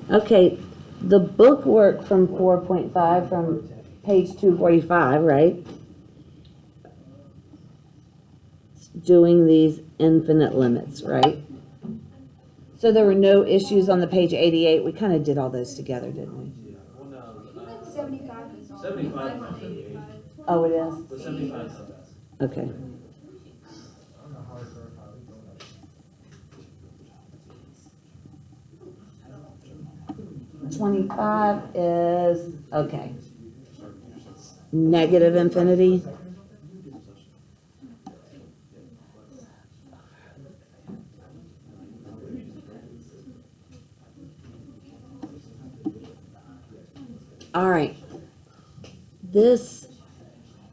Okay, the book work from 4.5 from page 245, right? Doing these infinite limits, right? So there were no issues on the page 88. We kind of did all those together, didn't we? Yeah, well, no, 75 is on. 75 is on 88, Oh, it is? but 75 is on that. Okay. I don't know how I verify we don't know. 25 is, okay. Negative infinity. All right. This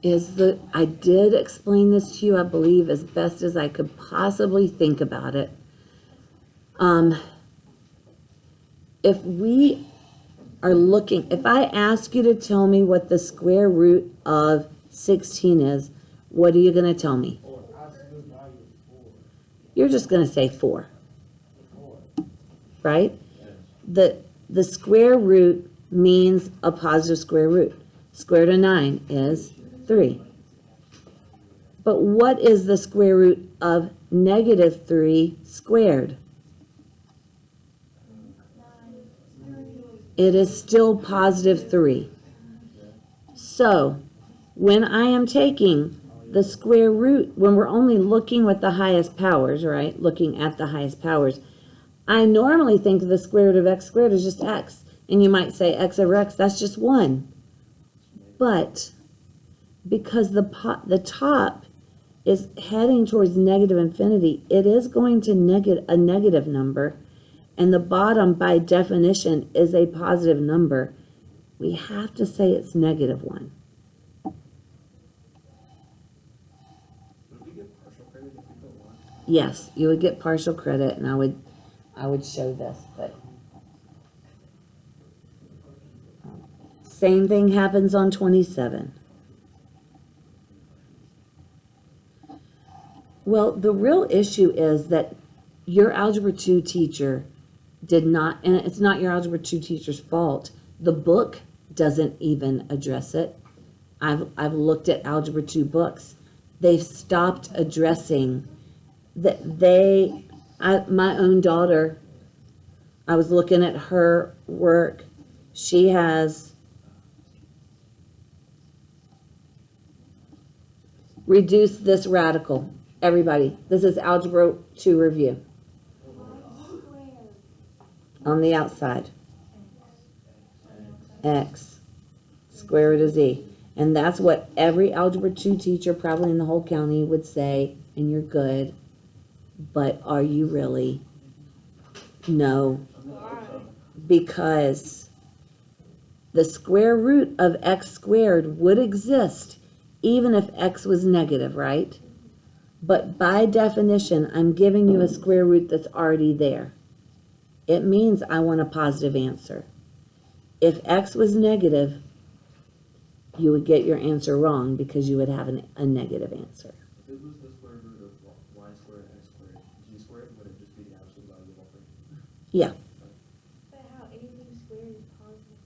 is I did explain this to you, I believe, as best as I could possibly think about it. If we are looking, if I ask you to tell me what the square root of 16 is, what are you going to tell me? Absolute value is 4. You're just going to say 4, 4. right? The square root means a positive square root. Square root of 9 is 3. But what is the square root of negative 3 squared? It is still positive 3. So, when I am taking the square root, when we're only looking with the highest powers, right? Looking at the highest powers, I normally think the square root of x squared is just x. And you might say x over x, that's just 1. But because the top is heading towards negative infinity, it is going to a negative number. And the bottom, by definition, is a positive number. We have to say it's negative 1. Would we get partial credit if we put 1? Yes, you would get partial credit, and I would show this, but same thing happens on 27. Well, the real issue is that your Algebra 2 teacher did not, and it's not your Algebra 2 teacher's fault. The book doesn't even address it. I've looked at Algebra 2 books. They've stopped addressing that my own daughter, I was looking at her work. She has reduced this radical. Everybody, this is Algebra 2 review. On the outside, x square root of z. And that's what every Algebra 2 teacher probably in the whole county would say, and you're good. But are you really? No. Because the square root of x squared would exist even if x was negative, right? But by definition, I'm giving you a square root that's already there. It means I want a positive answer. If x was negative, you would get your answer wrong because you would have a negative answer. If it was the square root of y squared, x squared, z squared, would it just be the absolute value of all three? Yeah. But how anything squared is positive?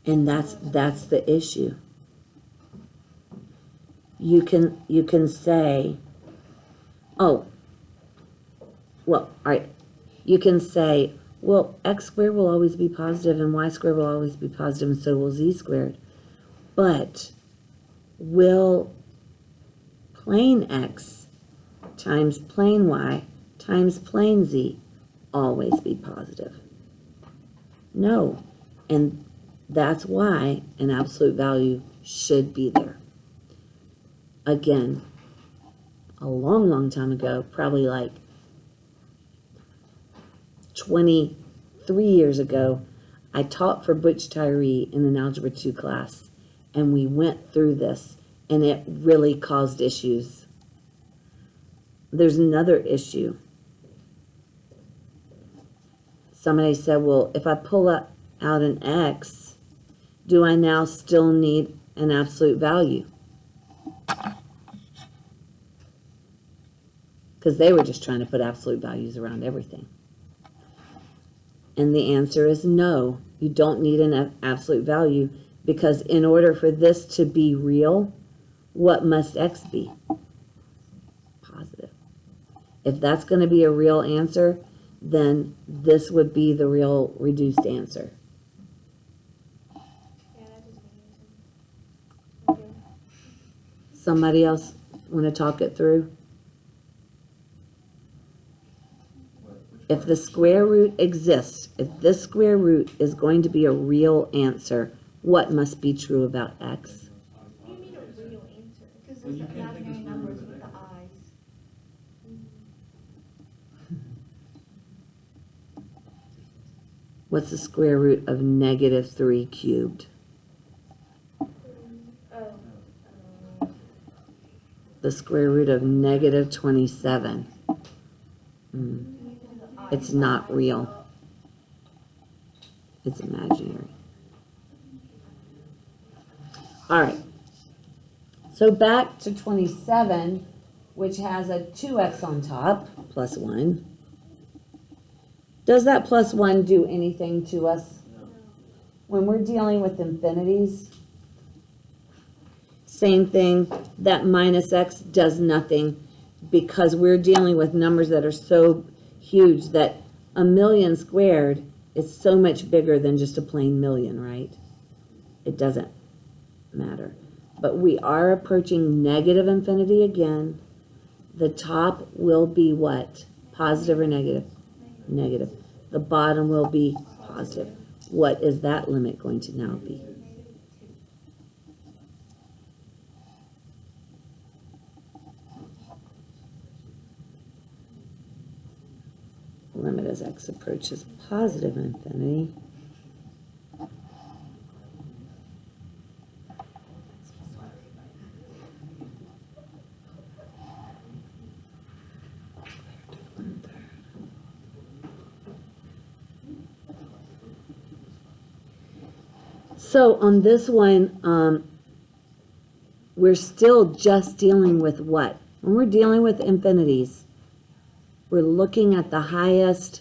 And that's the issue. You can say, oh, well, all right. You can say, well, x squared will always be positive and y squared will always be positive and so will z squared. But will plane x times plane y times plane z always be positive? No. And that's why an absolute value should be there. Again, a long, long time ago, probably like 23 years ago, I taught for Butch Tyree in an Algebra 2 class, and we went through this, and it really caused issues. There's another issue. Somebody said, well, if I pull out an x, do I now still need an absolute value? Because they were just trying to put absolute values around everything. And the answer is no. You don't need an absolute value, because in order for this to be real, what must x be? Positive. If that's going to be a real answer, then this would be the real reduced answer. Yeah, that doesn't make any sense. Okay. Somebody else want to talk it through? If the square root exists, if this square root is going to be a real answer, what must be true about x? What do you mean a real answer? Because Well, there's you can't think imaginary it's numbers real with the eyes. What's the square root of negative 3 cubed? Oh. The square root of negative 27. It's not real. It's imaginary. All right. So back to 27, which has a 2x on top, plus 1. Does that plus 1 do anything to us? No. When we're dealing with infinities, same thing, that minus x does nothing, because we're dealing with numbers that are so huge that a million squared is so much bigger than just a plain million, right? It doesn't matter. But we are approaching negative infinity again. The top will be what? Positive or negative? Negative. The bottom will be positive. What is that limit going to now be? Limit as x approaches positive infinity. So on this one, we're still just dealing with what? When we're dealing with infinities, we're looking at the highest,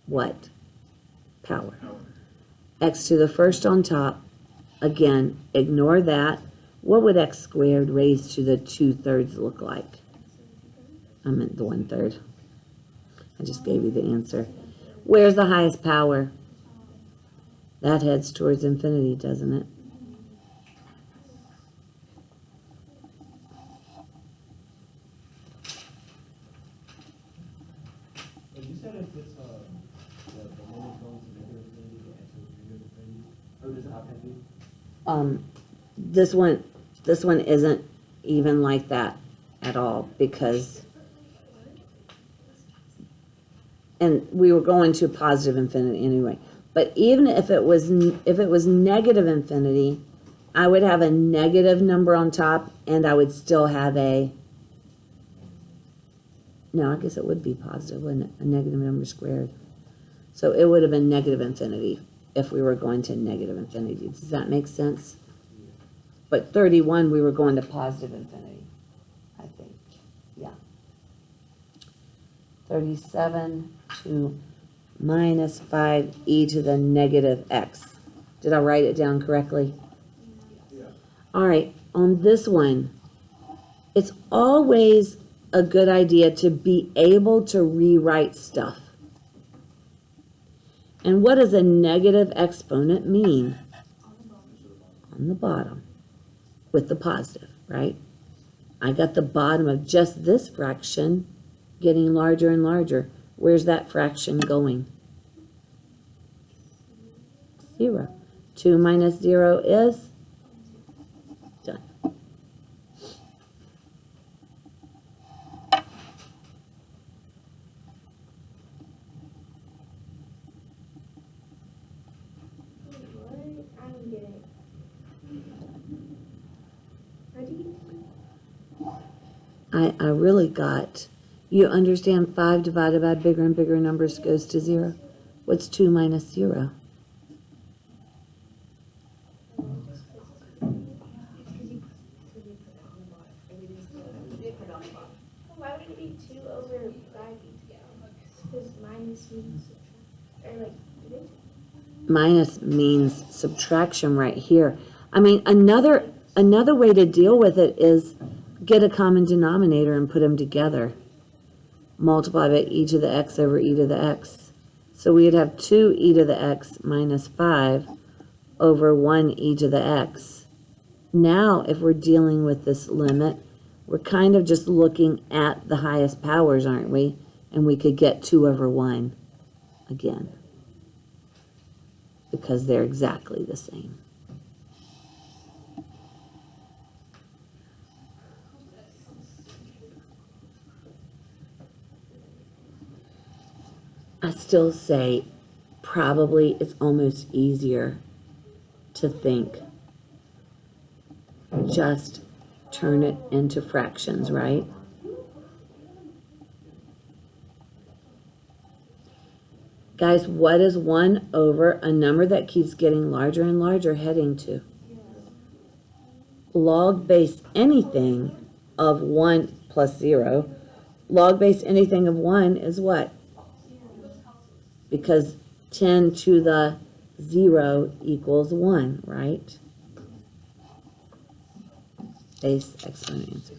what? Power. X to the first on top. Again, ignore that. What would x squared raised to the 2/3 look like? I meant the 1/3. I just gave you the answer. Where's the highest power? That heads towards infinity, doesn't it? But you said if it's, the limit going to negative infinity, the answer would be negative infinity. Oh, does it have to be? This one isn't even like that at all, because, and we were going to positive infinity anyway. But even if it was negative infinity, I would have a negative number on top, and I would still have a, no, I guess it would be positive, wouldn't it? A negative number squared. So it would have been negative infinity if we were going to negative infinity. Does that make sense? But 31, we were going to positive infinity, I think. Yeah. 37 to minus 5e to the negative x. Did I write it down correctly? Yeah. All right, on this one, it's always a good idea to be able to rewrite stuff. And what does a negative exponent mean? On the bottom, with the positive, right? I got the bottom of just this fraction getting larger and larger. Where's that fraction going? 0. 2 minus 0 is? Done. Wait, what? I don't get it. How do you? I really got, you understand 5 divided by bigger and bigger numbers goes to 0? What's 2 minus 0? Why would it be 2 over 5? Because minus means, Or like division. Minus means subtraction right here. I mean, another way to deal with it is get a common denominator and put them together. Multiply by e to the x over e to the x. So we'd have 2 e to the x minus 5 over 1 e to the x. Now, if we're dealing with this limit, we're kind of just looking at the highest powers, aren't we? And we could get 2 over 1 again, because they're exactly the same. I still say probably it's almost easier to think just turn it into fractions, right? Guys, what is 1 over a number that keeps getting larger and larger heading to? Log base anything of 1 plus 0. Log base anything of 1 is what? Because 10 to the 0 equals 1, right? Base exponent answer.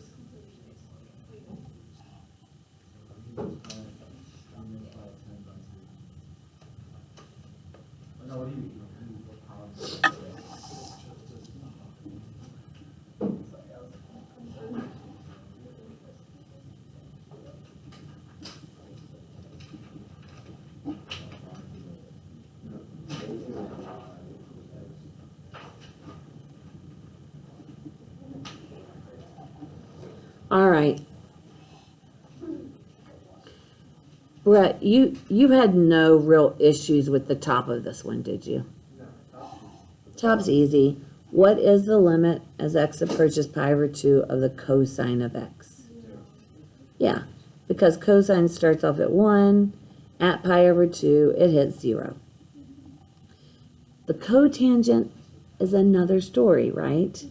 No, what do you mean? All right. Brett, you had no real issues with the top of this one, did you? Top's easy. What is the limit as x approaches pi over 2 of the cosine of x? Yeah, because cosine starts off at 1, at pi over 2, it hits 0. The cotangent is another story, right?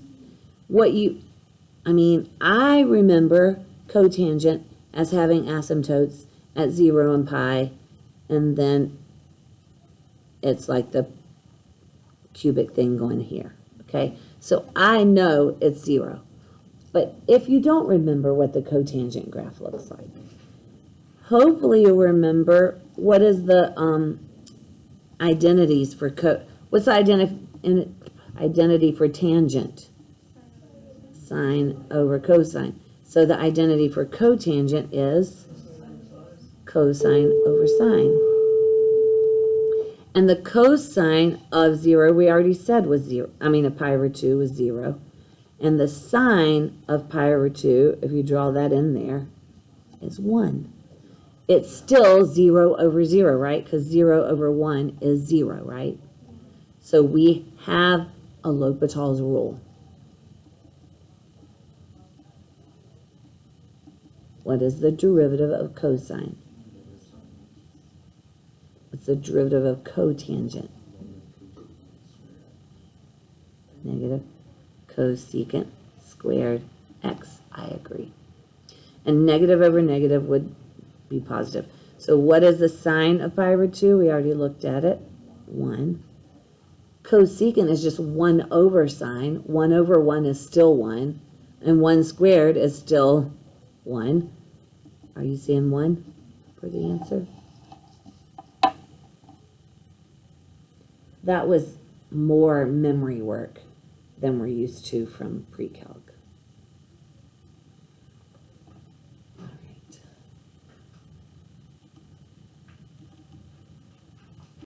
I remember cotangent as having asymptotes at 0 and pi, and then it's like the cubic thing going here, okay? So I know it's 0. But if you don't remember what the cotangent graph looks like, hopefully you'll remember what is the identities for what's the identity for tangent? Sine over cosine. So the identity for cotangent is cosine over sine. And the cosine of 0, we already said was 0. Of pi over 2 was 0. And the sine of pi over 2, if you draw that in there, is 1. It's still 0 over 0, right? Because 0 over 1 is 0, right? So we have a L'Hopital's rule. What is the derivative of cosine? What's the derivative of cotangent? Negative cosecant squared x. I agree. And negative over negative would be positive. So what is the sine of pi over 2? We already looked at it. 1. Cosecant is just 1 over sine. 1 over 1 is still 1. And 1 squared is still 1. Are you seeing 1 for the answer? That was more memory work than we're used to from pre-calc.